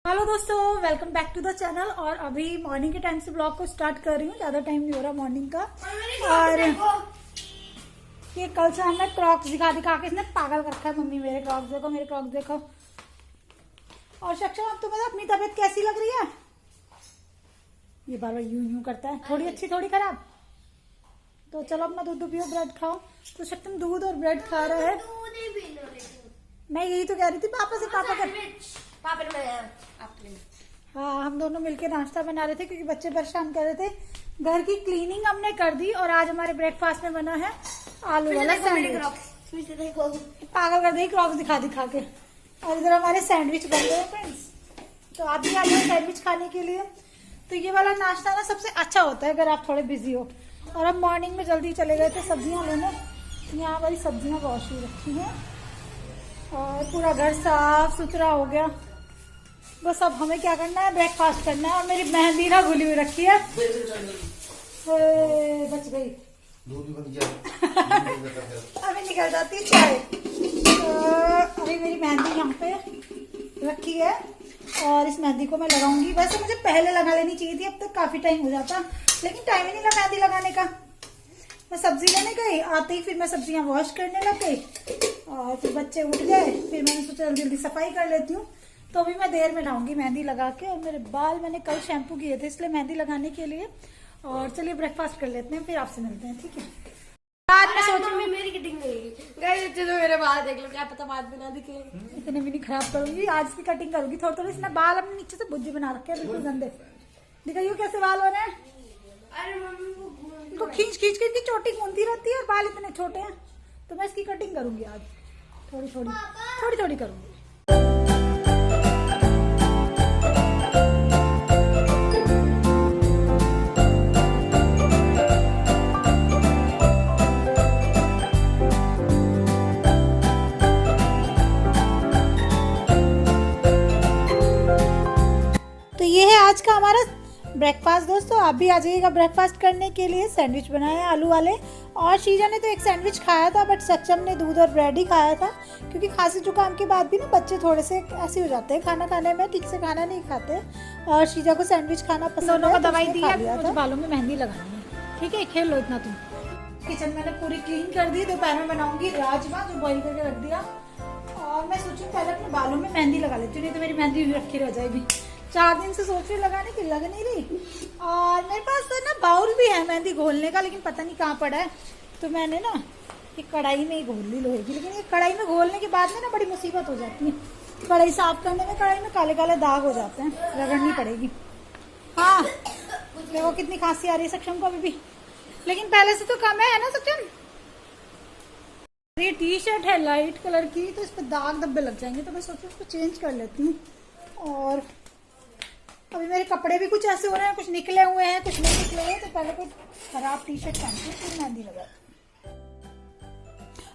Hello दोस्तों, welcome back to the channel. और अभी मॉर्निंग के टाइम से ब्लॉग को स्टार्ट कर रही हूँ। ज़्यादा टाइम नहीं हो रहा मॉर्निंग का। और ये कल से हमने क्रॉक्स दिखा दिखा के इसने पागल कर रखा है। मम्मी मेरे क्रॉक्स देखो, मेरे क्रॉक्स देखो। और सक्षम, अब तुम्हें अपनी तबीयत कैसी लग रही है? ये बार बार यूं यूं करता है, थोड़ी अच्छी थोड़ी खराब। तो चलो अपना दूध पियो, ब्रेड खाओ। तो सक्षम दूध और ब्रेड खा रहा है। मैं यही तो कह रही थी पापा से, पापा का हाँ, हम दोनों मिलके नाश्ता बना रहे थे क्योंकि बच्चे परेशान कर रहे थे। घर की क्लीनिंग हमने कर दी और आज हमारे ब्रेकफास्ट में बना है आलू वाला सैंडविच। पागल कर दी क्रॉक्स दिखा दिखा के। और इधर हमारे सैंडविच बन गए फ्रेंड्स। तो आप भी आ जाओ सैंडविच खाने के लिए। तो ये वाला नाश्ता ना सबसे अच्छा होता है अगर आप थोड़े बिजी हो। और हम मॉर्निंग में जल्दी चले गए थे सब्जियां लेने। यहाँ वाली सब्जियां वॉश ही रखी हैं और पूरा घर साफ सुथरा हो गया। बस अब हमें क्या करना है, ब्रेकफास्ट करना है। और मेरी मेहंदी ना घुली हुई रखी है, बच गई। अभी निकल जाती है चाय। तो अभी मेरी मेहंदी यहाँ पे रखी है और इस मेहंदी को मैं लगाऊंगी। वैसे मुझे पहले लगा लेनी चाहिए थी, अब तक काफी टाइम हो जाता, लेकिन टाइम ही नहीं लगा मेहंदी लगाने का। मैं सब्जी लेने गई, आते ही फिर मैं सब्जियां वॉश करने लग गई और फिर बच्चे उठ गए। फिर मैंने सोचा जल्दी जल्दी सफाई कर लेती हूँ। तो अभी मैं देर में लाऊंगी मेहंदी लगा के। और मेरे बाल मैंने कल शैम्पू किए थे इसलिए मेहंदी लगाने के लिए। और चलिए ब्रेकफास्ट कर लेते हैं, फिर आपसे मिलते हैं, ठीक है? आज मैं सोच रही हूँ मेरी कटिंग करेगी। मेरे बाल देख लो, क्या पता बाद में ना दिखे। इतने भी नहीं खराब करूंगी, आज की कटिंग करूंगी। थोड़ी थोड़ी इसने बाल अपने नीचे से बुज्जी बना रखे हैं, बिल्कुल गंदे। दिखाइए कैसे बाल हो रहे हैं। अरे मम्मी को खींच खींच के इनकी चोटी घूमती रहती है और बाल इतने छोटे हैं। तो मैं इसकी कटिंग करूंगी आज, थोड़ी थोड़ी थोड़ी थोड़ी करूंगी। तो ये है आज का हमारा ब्रेकफास्ट। दोस्तों आप भी आ जाइएगा ब्रेकफास्ट करने के लिए। सैंडविच बनाए हैं आलू वाले। और शीजा ने तो एक सैंडविच खाया था, बट सक्षम ने दूध और ब्रेड ही खाया था क्योंकि खांसी जुकाम के बाद भी ना बच्चे थोड़े से ऐसे हो जाते हैं, खाना खाने में ठीक से खाना नहीं खाते। और शीजा को सैंडविच खाना पसंद है। दोनों को दवाई दी है, मुझे बालों में मेहंदी लगानी है, ठीक है? खेल लो इतना तुम। किचन मैंने पूरी क्लीन कर दी। दोपहर में बनाऊंगी राजमा, जो बॉइल करके रख दिया। और मैं सोचूं पहले अपने बालों में मेहंदी लगा लेती हूँ, नहीं तो मेरी मेहंदी रखी रह जाएगी। 4 दिन से सोच रही लगाने की, लग नहीं रही। और मेरे पास तो ना बाउल भी है मेहंदी घोलने का, लेकिन पता नहीं कहाँ पड़ा है। तो मैंने ना ये कढ़ाई में ही घोल ली लोहे की। लेकिन ये कढ़ाई में घोलने के बाद में ना बड़ी मुसीबत हो जाती है। कढ़ाई साफ करने में कढ़ाई में काले काले दाग हो जाते हैं, रगड़नी पड़ेगी। हाँ देखो कितनी खांसी आ रही है सक्षम को अभी भी, लेकिन पहले से तो कम है ना सक्षम? ये टी शर्ट है लाइट कलर की, तो इस पर दाग धब्बे लग जाएंगे। तो मैं सोचती हूँ इसको चेंज कर लेती हूँ। और अभी मेरे कपड़े भी कुछ ऐसे हो रहे हैं, कुछ निकले हुए हैं कुछ नहीं निकले हुए। तो पहले कोई खराब टी शर्ट पहनती हूँ, फिर मेहंदी लगा।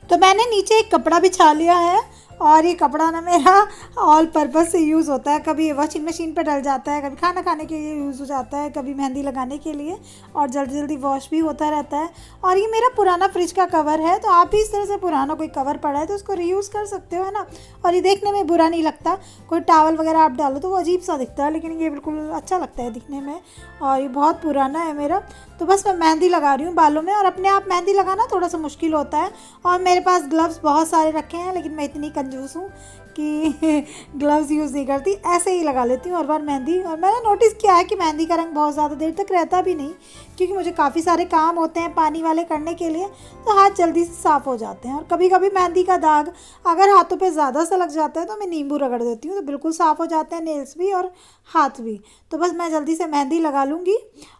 तो मैंने नीचे एक कपड़ा बिछा लिया है और ये कपड़ा ना मेरा ऑल पर्पज से यूज़ होता है। कभी वॉशिंग मशीन पर डल जाता है, कभी खाना खाने के लिए यूज़ हो जाता है, कभी मेहंदी लगाने के लिए। और जल्दी जल्दी वॉश भी होता रहता है। और ये मेरा पुराना फ्रिज का कवर है, तो आप भी इस तरह से पुराना कोई कवर पड़ा है तो उसको रीयूज़ कर सकते हो, है ना? और ये देखने में बुरा नहीं लगता। कोई टावल वगैरह आप डालो तो वो अजीब सा दिखता है, लेकिन ये बिल्कुल अच्छा लगता है दिखने में। और ये बहुत पुराना है मेरा। तो बस मैं मेहंदी लगा रही हूँ बालों में। और अपने आप मेहंदी लगाना थोड़ा सा मुश्किल होता है। और मेरे पास ग्लव्स बहुत सारे रखे हैं, लेकिन मैं इतनी कंजूस हूँ कि ग्लव्स यूज़ नहीं करती, ऐसे ही लगा लेती हूँ हर बार मेहंदी। और मैंने नोटिस किया है कि मेहंदी का रंग बहुत ज़्यादा देर तक रहता भी नहीं, क्योंकि मुझे काफ़ी सारे काम होते हैं पानी वाले करने के लिए, तो हाथ जल्दी से साफ़ हो जाते हैं। और कभी कभी मेहंदी का दाग अगर हाथों पे ज़्यादा सा लग जाता है तो मैं नींबू रगड़ देती हूँ, तो बिल्कुल साफ़ हो जाते हैं नेल्स भी और हाथ भी। तो बस मैं जल्दी से मेहंदी लगा लूँगी।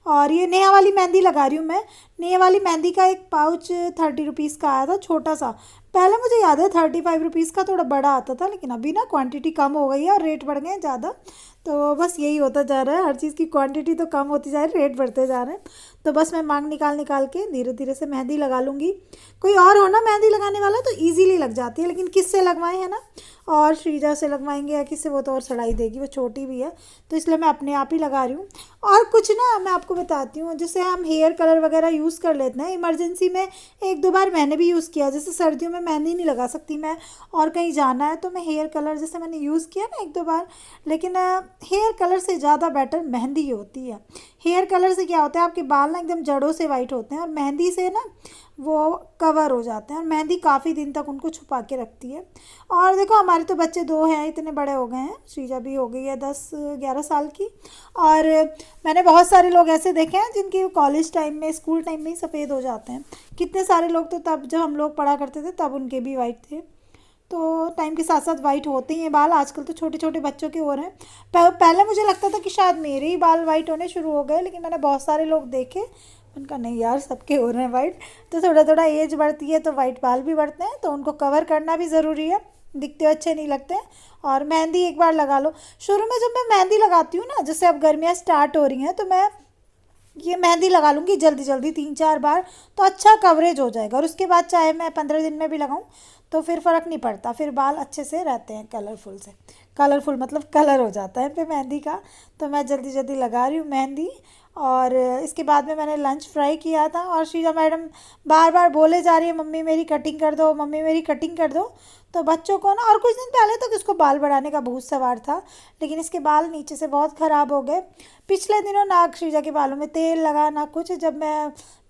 और ये नया वाली मेहंदी लगा रही हूँ मैं। नए वाली मेहंदी का एक पाउच 30 रुपीज़ का आया था, छोटा सा। पहले मुझे याद है 35 रुपीज़ का थोड़ा बड़ा आता था, लेकिन अभी ना क्वांटिटी कम हो गई है और रेट बढ़ गए हैं ज़्यादा। तो बस यही होता जा रहा है, हर चीज़ की क्वांटिटी तो कम होती जा रही है, रेट बढ़ते जा रहे हैं। तो बस मैं मांग निकाल निकाल के धीरे धीरे से मेहंदी लगा लूँगी। कोई और हो ना मेहंदी लगाने वाला तो ईजीली लग जाती है, लेकिन किससे लगवाएं, है ना? और श्रीजा से लगवाएंगे या किससे, वो तो और सड़ाई देगी, वो छोटी भी है। तो इसलिए मैं अपने आप ही लगा रही हूँ। और कुछ ना मैं आपको बताती हूँ, जैसे हम हेयर कलर वगैरह यूज़ कर लेते हैं इमरजेंसी में। 1-2 बार मैंने भी यूज़ किया, जैसे सर्दियों में मेहंदी नहीं लगा सकती मैं और कहीं जाना है, तो मैं हेयर कलर जैसे मैंने यूज़ किया ना 1-2 बार। लेकिन हेयर कलर से ज़्यादा बेटर मेहंदी होती है। हेयर कलर से क्या होता है, आपके बाल ना एकदम जड़ों से वाइट होते हैं, और मेहंदी से ना वो कवर हो जाते हैं, और मेहंदी काफ़ी दिन तक उनको छुपा के रखती है। और देखो हमारे तो बच्चे 2 हैं, इतने बड़े हो गए हैं, श्रीजा भी हो गई है 10-11 साल की। और मैंने बहुत सारे लोग ऐसे देखे हैं जिनके कॉलेज टाइम में, स्कूल टाइम में ही सफ़ेद हो जाते हैं। कितने सारे लोग तो तब जब हम लोग पढ़ा करते थे तब उनके भी वाइट थे। तो टाइम के साथ साथ वाइट होते ही हैं बाल। आजकल तो छोटे छोटे बच्चों के हो रहे हैं। पहले मुझे लगता था कि शायद मेरे ही बाल वाइट होने शुरू हो गए, लेकिन मैंने बहुत सारे लोग देखे, उनका नहीं यार, सबके हो रहे हैं वाइट। तो थोड़ा थोड़ा एज बढ़ती है तो वाइट बाल भी बढ़ते हैं, तो उनको कवर करना भी ज़रूरी है, दिखते अच्छे नहीं लगते हैं। और मेहंदी एक बार लगा लो। शुरू में जब मैं मेहंदी लगाती हूँ ना, जैसे अब गर्मियाँ स्टार्ट हो रही हैं, तो मैं ये मेहंदी लगा लूँगी जल्दी जल्दी 3-4 बार, तो अच्छा कवरेज हो जाएगा। और उसके बाद चाहे मैं 15 दिन में भी लगाऊँ तो फिर फ़र्क नहीं पड़ता, फिर बाल अच्छे से रहते हैं कलरफुल से। कलरफुल मतलब कलर हो जाता है पे मेहंदी का। तो मैं जल्दी जल्दी लगा रही हूँ मेहंदी। और इसके बाद में मैंने लंच फ्राई किया था, और श्रीजा मैडम बार बार बोले जा रही है, मम्मी मेरी कटिंग कर दो, मम्मी मेरी कटिंग कर दो। तो बच्चों को ना, और कुछ दिन पहले तक इसको बाल बढ़ाने का भूत सवार था, लेकिन इसके बाल नीचे से बहुत ख़राब हो गए। पिछले दिनों ना श्रीजा के बालों में तेल लगा ना कुछ। जब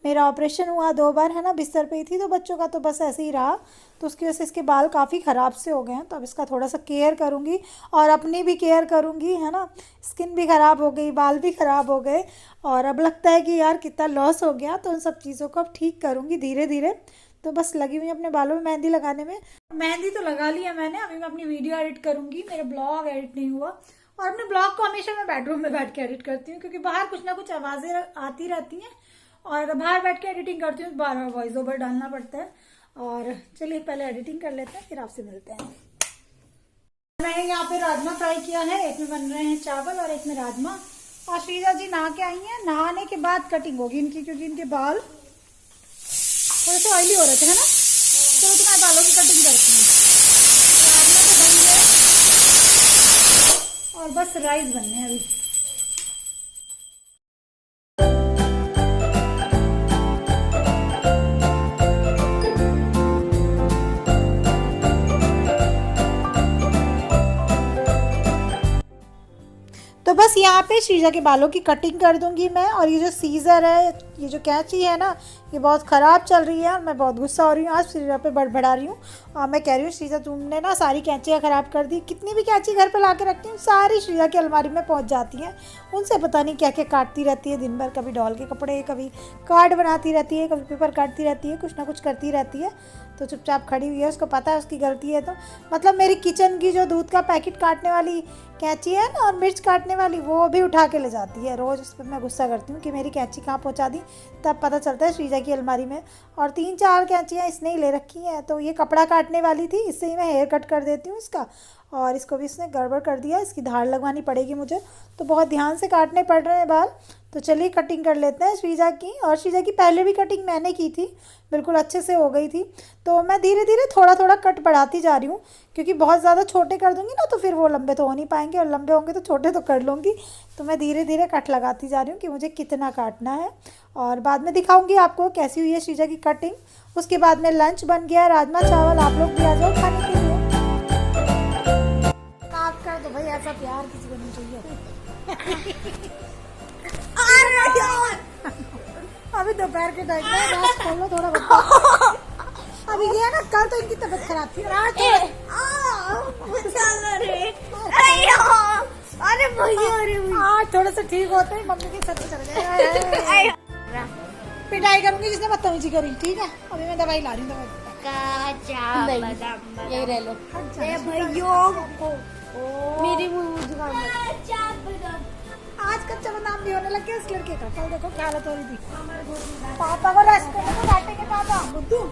मेरा ऑपरेशन हुआ 2 बार, है ना, बिस्तर पे ही थी, तो बच्चों का तो बस ऐसे ही रहा। तो उसकी वजह से इसके बाल काफ़ी ख़राब से हो गए हैं। तो अब इसका थोड़ा सा केयर करूँगी, और अपनी भी केयर करूँगी, है ना। स्किन भी ख़राब हो गई, बाल भी ख़राब हो गए, और अब लगता है कि यार कितना लॉस हो गया। तो उन सब चीज़ों को अब ठीक करूँगी धीरे धीरे। तो बस लगी हुई अपने बालों में मेहंदी लगाने में। मेहंदी तो लगा लिया मैंने, अभी मैं अपनी वीडियो एडिट करूँगी। मेरा ब्लॉग एडिट नहीं हुआ, और अपने ब्लॉग को हमेशा मैं बेडरूम में बैठ के एडिट करती हूँ, क्योंकि बाहर कुछ ना कुछ आवाज़ें आती रहती हैं, और बाहर बैठ के एडिटिंग करती हूँ, बार बार वॉइस ओवर डालना पड़ता है। और चलिए पहले एडिटिंग कर लेते हैं, फिर आपसे मिलते हैं। मैंने यहाँ पे राजमा फ्राई किया है, एक में बन रहे हैं चावल और एक में राजमा। और श्रीजा जी नहा के आई हैं, नहाने के बाद कटिंग होगी इनकी, क्योंकि इनके बाल थोड़े से ऑयली हो रहे थे, है ना। चलो तो मैं बालों की कटिंग करती हूँ। राजमा तो बन गए, और बस राइस बनने हैं अभी। तो बस यहाँ पे श्रीजा के बालों की कटिंग कर दूंगी मैं। और ये जो सीज़र है, ये जो कैंची है ना, ये बहुत ख़राब चल रही है, और मैं बहुत गुस्सा हो रही हूँ आज श्रीजा पे, बड़बड़ा रही हूँ। और मैं कह रही हूँ, श्रीजा तुमने ना सारी कैंचियाँ ख़राब कर दी। कितनी भी कैंची घर पे ला के रखती हूँ, सारी श्रीजा की अलमारी में पहुँच जाती हैं। उनसे पता नहीं क्या क्या काटती रहती है दिन भर, कभी डॉल के कपड़े, कभी कार्ड बनाती रहती है, कभी पेपर काटती रहती है, कुछ ना कुछ करती रहती है। तो चुपचाप खड़ी हुई है, उसको पता है उसकी गलती है। तो मतलब मेरी किचन की जो दूध का पैकेट काटने वाली कैंची है ना, और मिर्च काटने वाली, वो भी उठा के ले जाती है रोज़। उस पर मैं गुस्सा करती हूँ कि मेरी कैंची कहाँ पहुँचा दी। तब पता चलता है श्रीजा की अलमारी में। और 3-4 कैंचियाँ इसने ही ले रखी हैं। तो ये कपड़ा काटने वाली थी, इससे ही मैं हेयर कट कर देती हूँ इसका, और इसको भी इसने गड़बड़ कर दिया। इसकी धार लगवानी पड़ेगी मुझे, तो बहुत ध्यान से काटने पड़ रहे हैं बाल। तो चलिए कटिंग कर लेते हैं श्रीजा की। और श्रीजा की पहले भी कटिंग मैंने की थी, बिल्कुल अच्छे से हो गई थी। तो मैं धीरे धीरे थोड़ा थोड़ा कट बढ़ाती जा रही हूँ, क्योंकि बहुत ज़्यादा छोटे कर दूँगी ना तो फिर वो लंबे तो हो नहीं पाएंगे, और लंबे होंगे तो छोटे तो कर लूँगी। तो मैं धीरे धीरे कट लगाती जा रही हूँ कि मुझे कितना काटना है, और बाद में दिखाऊँगी आपको कैसी हुई है श्रीजा की कटिंग। उसके बाद में लंच बन गया, राजमा चावल। आप लोग भी आ जाओ खाने के लिए। माफ कर दो भाई, ऐसा प्यार किसी को नहीं चाहिए। अभी दोपहर के टाइम में रात खोल लो थोड़ा बहुत। अभी ये ना, कल तो इनकी तबीयत खराब थी, रात आज थोड़ा सा ठीक होते ही मम्मी के सर पे चढ़ गए। पिटाई करूंगी जिसने बदतमीजी करी, ठीक है। अभी मैं दवाई ला रही हूँ, यही रह लो मेरी आज कच्चा बादाम भी होने लग गया इस लड़के का। कल देखो क्या हालत हो रही थी। पापा को रेस्ट करने को डांटेंगे पापा, बुद्धू।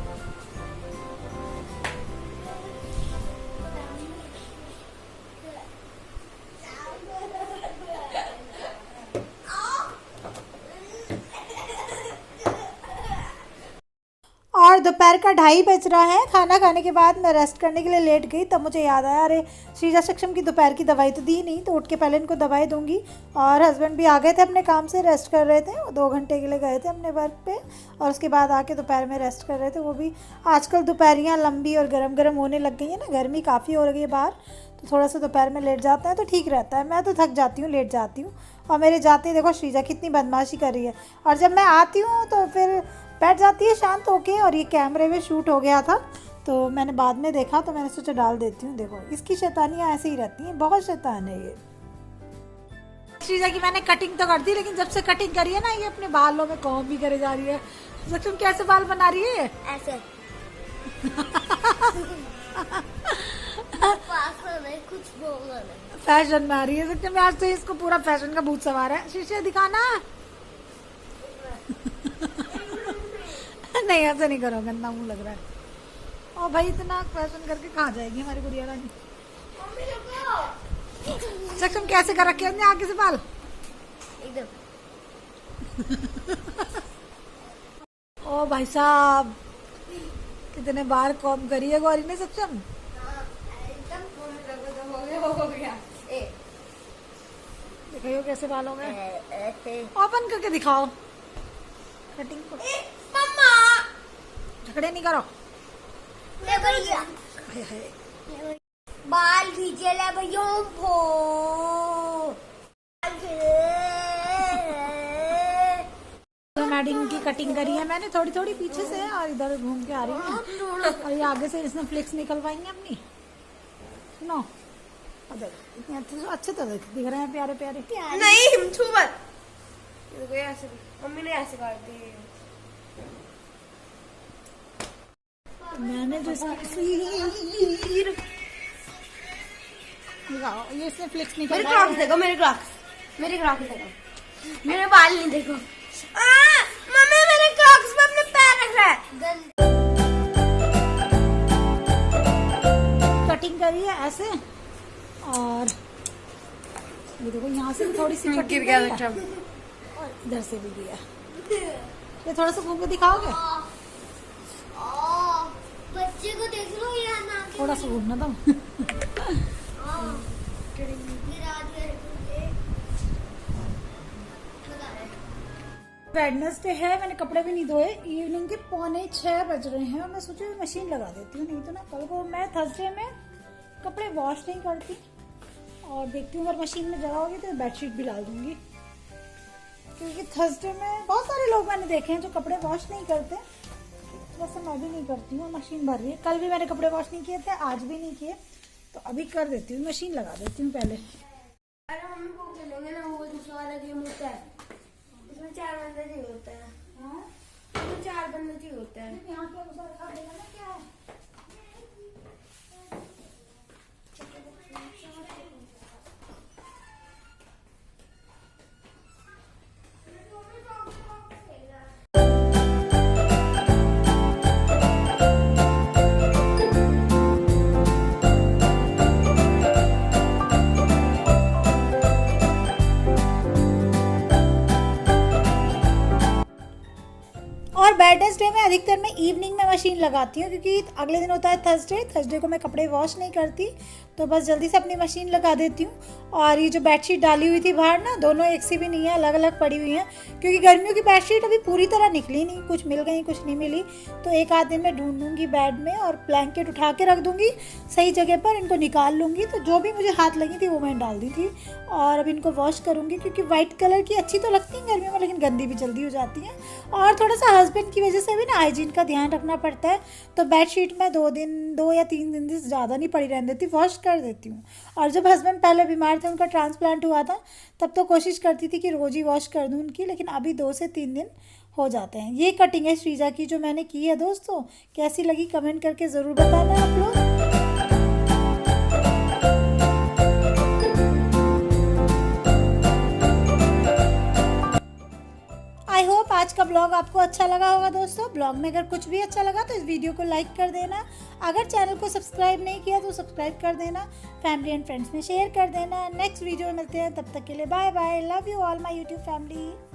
और दोपहर का 2:30 बज रहा है। खाना खाने के बाद मैं रेस्ट करने के लिए लेट गई, तब मुझे याद आया, अरे श्रीजा सक्षम की दोपहर की दवाई तो दी नहीं, तो उठ के पहले इनको दवाई दूंगी। और हस्बैंड भी आ गए थे अपने काम से, रेस्ट कर रहे थे, वो 2 घंटे के लिए गए थे अपने वर्क पे, और उसके बाद आके दोपहर में रेस्ट कर रहे थे वो भी। आजकल दोपहरियाँ लंबी और गर्म गर्म होने लग गई हैं ना, गर्मी काफ़ी हो रही है बाहर, तो थोड़ा सा दोपहर में लेट जाते हैं तो ठीक रहता है। मैं तो थक जाती हूँ, लेट जाती हूँ। और मेरे जाते ही देखो श्रीजा कितनी बदमाशी कर रही है, और जब मैं आती हूँ तो फिर बैठ जाती है शांत होके। और ये कैमरे में शूट हो गया था तो मैंने बाद में देखा, तो मैंने सोचा डाल देती हूँ। देखो इसकी शैतानियाँ ऐसे ही रहती हैं, बहुत शैतान है ये। श्रीजा की मैंने कटिंग तो कर दी, लेकिन जब से कटिंग करी है ना, ये अपने बालों में कॉम्ब भी करे जा रही है। तुम कैसे बाल बना रही है? ऐसे कुछ बोलना नहीं, फैशन में आ रही है सच्चे में। आज तो इसको पूरा फैशन का भूत सवार है। शीशे दिखाना। नहीं ऐसे नहीं करो, गंदा मुंह लग रहा है। और भाई इतना फैशन करके कहाँ जाएगी हमारी गुड़िया रानी? तुम कैसे कर रखे हैं आगे से बाल? एकदम। ओ भाई साहब, कितने बार कॉम करी है गौरी ने सक्षम। हो गया। दिखाइयो कैसे बाल हो गए। ओपन करके दिखाओ कटिंग को। मम्मा झगड़े नहीं करो। ले भैया, हाय हाय। बाल खींचे ले भैया। मैडिंग की कटिंग करी है मैंने थोड़ी थोड़ी पीछे से, और इधर घूम के आ रही है। और ये आगे से इसने फ्लिक्स निकलवाएंगे अपनी। नो इतने अच्छे तो दिख रहे हैं, प्यारे प्यारे। नहीं छू मत। देखो ऐसे मम्मी ने ऐसे कर दी। मैंने जो ये इसने फ्लिक्स मेरे निकलवाया क्रॉक्स देखो, मेरे क्रॉक्स देखो, मेरे बाल नहीं देखो। मम्मी मेरे क्रॉक्स में अपने पैर रख रहा है। कटिंग करी है ऐसे, और ये देखो यहाँ से भी थोड़ी सी गिर गया और इधर से भी गया। ये थोड़ा सा घूम के दिखाओगे? बच्चे को देख लो यार ना। थोड़ा सा घूमना था। वेडनेसडे है, मैंने कपड़े भी नहीं धोए। इवनिंग के 5:45 बज रहे हैं, और मैं सोची मशीन लगा देती हूँ। नहीं तो ना कल को मैं थर्सडे में कपड़े वॉश नहीं करती, और देखती हूँ अगर मशीन में जगह होगी तो बेडशीट भी डाल दूंगी। क्योंकि थर्सडे में बहुत सारे लोग मैंने देखे हैं जो कपड़े वॉश नहीं करते, वैसे मैं भी नहीं करती हूँ। मशीन भर रही है। कल भी मैंने कपड़े वॉश नहीं किए थे, आज भी नहीं किए, तो अभी कर देती हूँ, मशीन लगा देती हूँ पहले। अरे मम्मी को खेलेंगे ना, वो दूसरा वाला गेम होता है, उसमें 4 बंदे चाहिए होता है। उसमें 4 बंदे चाहिए होता है। यहाँ पे रखा देगा ना, क्या है? और वेडनेसडे में अधिकतर मैं इवनिंग में मशीन लगाती हूँ, क्योंकि अगले दिन होता है थर्सडे को मैं कपड़े वॉश नहीं करती, तो बस जल्दी से अपनी मशीन लगा देती हूँ। और ये जो बेडशीट डाली हुई थी बाहर ना, दोनों एक सी भी नहीं है, अलग अलग पड़ी हुई हैं, क्योंकि गर्मियों की बेडशीट अभी पूरी तरह निकली नहीं, कुछ मिल गई कुछ नहीं मिली। तो एक आध दिन में ढूंढूंगी बेड में, और ब्लैंकेट उठा के रख दूंगी सही जगह पर, इनको निकाल लूँगी। तो जो भी मुझे हाथ लगी थी वो मैंने डाल दी थी, और अब इनको वॉश करूँगी, क्योंकि वाइट कलर की अच्छी तो लगती हैं गर्मियों में, लेकिन गंदी भी जल्दी हो जाती हैं। और थोड़ा सा हस्बैंड की वजह से भी ना हाइजीन का ध्यान रखना पड़ता है, तो बेडशीट में 2 या 3 दिन से ज़्यादा नहीं पड़ी रहने देती, वॉश कर देती हूँ। और जब हस्बैंड पहले बीमार थे, उनका ट्रांसप्लांट हुआ था, तब तो कोशिश करती थी कि रोज़ ही वॉश कर दूँ उनकी, लेकिन अभी 2 से 3 दिन हो जाते हैं। ये कटिंग है श्रीजा की जो मैंने की है दोस्तों, कैसी लगी कमेंट करके ज़रूर बताना आप लोग। आई होप आज का ब्लॉग आपको अच्छा लगा होगा दोस्तों। ब्लॉग में अगर कुछ भी अच्छा लगा तो इस वीडियो को लाइक कर देना, अगर चैनल को सब्सक्राइब नहीं किया तो सब्सक्राइब कर देना, फैमिली एंड फ्रेंड्स में शेयर कर देना। नेक्स्ट वीडियो में मिलते हैं, तब तक के लिए bye bye. Love you all my YouTube family.